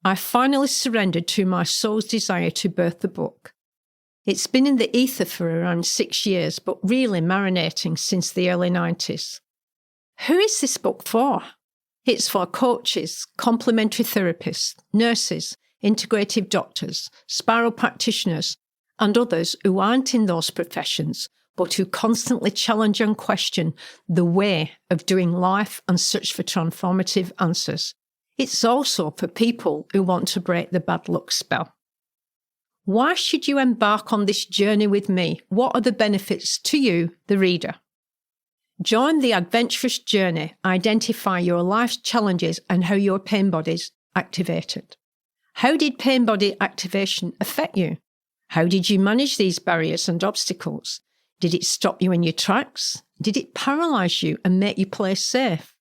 I finally surrendered to my soul's desire to birth the book. It's been in the ether for around 6 years, but really marinating since the early 90s. Who is this book for? It's for coaches, complementary therapists, nurses, integrative doctors, spiral practitioners, and others who aren't in those professions, but who constantly challenge and question the way of doing life and search for transformative answers. It's also for people who want to break the bad luck spell. Why should you embark on this journey with me? What are the benefits to you, the reader? Join the adventurous journey, identify your life's challenges and how your pain body's activated. How did pain body activation affect you? How did you manage these barriers and obstacles? Did it stop you in your tracks? Did it paralyze you and make you play safe?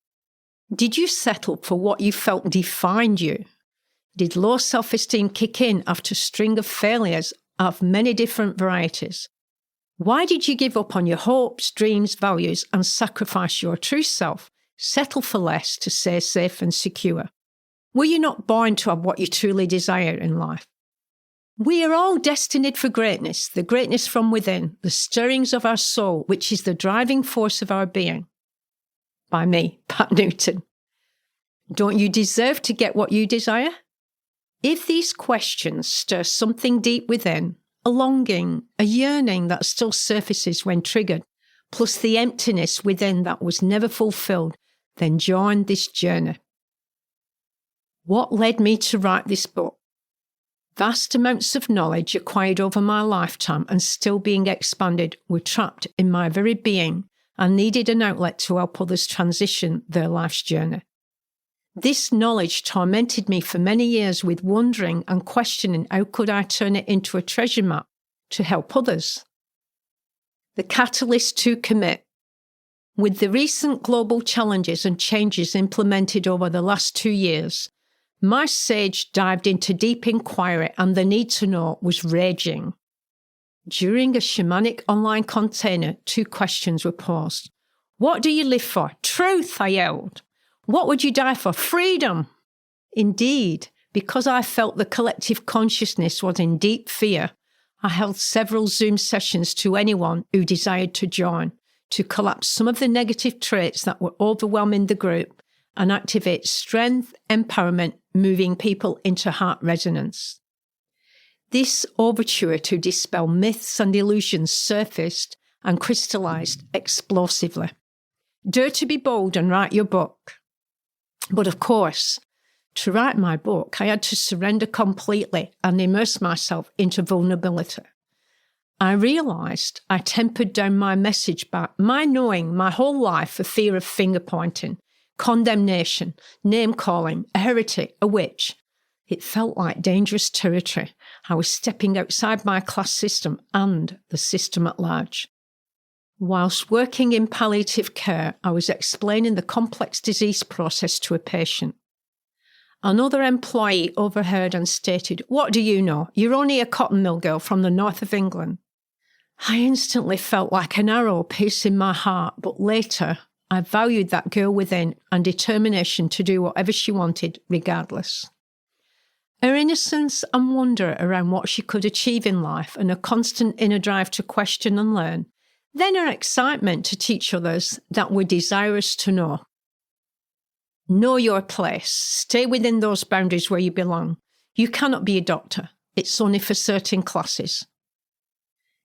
Did you settle for what you felt defined you? Did low self-esteem kick in after a string of failures of many different varieties? Why did you give up on your hopes, dreams, values, and sacrifice your true self, settle for less to stay safe and secure? Were you not born to have what you truly desire in life? We are all destined for greatness, the greatness from within, the stirrings of our soul, which is the driving force of our being. By me, Pat Newton. Don't you deserve to get what you desire? If these questions stir something deep within, a longing, a yearning that still surfaces when triggered, plus the emptiness within that was never fulfilled, then join this journey. What led me to write this book? Vast amounts of knowledge acquired over my lifetime and still being expanded were trapped in my very being and needed an outlet to help others transition their life's journey. This knowledge tormented me for many years with wondering and questioning how could I turn it into a treasure map to help others. The catalyst to commit. With the recent global challenges and changes implemented over the last 2 years, my sage dived into deep inquiry and the need to know was raging. During a shamanic online container, 2 questions were posed. What do you live for? Truth, I yelled. What would you die for? Freedom. Indeed, because I felt the collective consciousness was in deep fear, I held several Zoom sessions to anyone who desired to join, to collapse some of the negative traits that were overwhelming the group and activate strength, empowerment, moving people into heart resonance. This overture to dispel myths and illusions surfaced and crystallized explosively. Dare to be bold and write your book. But of course, to write my book, I had to surrender completely and immerse myself into vulnerability. I realised I tempered down my message by my knowing my whole life for fear of finger-pointing, condemnation, name-calling, a heretic, a witch. It felt like dangerous territory. I was stepping outside my class system and the system at large. Whilst working in palliative care, I was explaining the complex disease process to a patient. Another employee overheard and stated, "What do you know? You're only a cotton mill girl from the north of England." I instantly felt like an arrow piercing my heart, but later I valued that girl within and determination to do whatever she wanted, regardless. Her innocence and wonder around what she could achieve in life and a constant inner drive to question and learn, then her excitement to teach others that were desirous to know. Know your place. Stay within those boundaries where you belong. You cannot be a doctor. It's only for certain classes.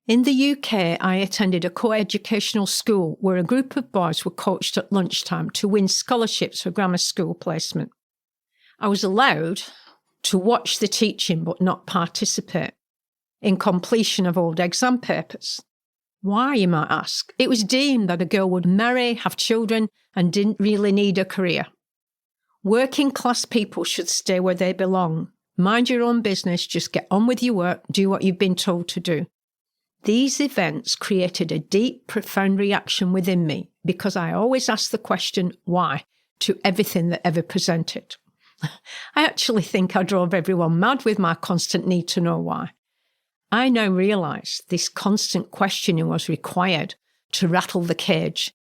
In the UK, I attended a co-educational school where a group of boys were coached at lunchtime to win scholarships for grammar school placement. I was allowed to watch the teaching but not participate in completion of old exam papers. Why, you might ask? It was deemed that a girl would marry, have children, and didn't really need a career. Working class people should stay where they belong. Mind your own business, just get on with your work, do what you've been told to do. These events created a deep, profound reaction within me because I always asked the question, why, to everything that ever presented. I actually think I drove everyone mad with my constant need to know why. I now realise this constant questioning was required to rattle the cage,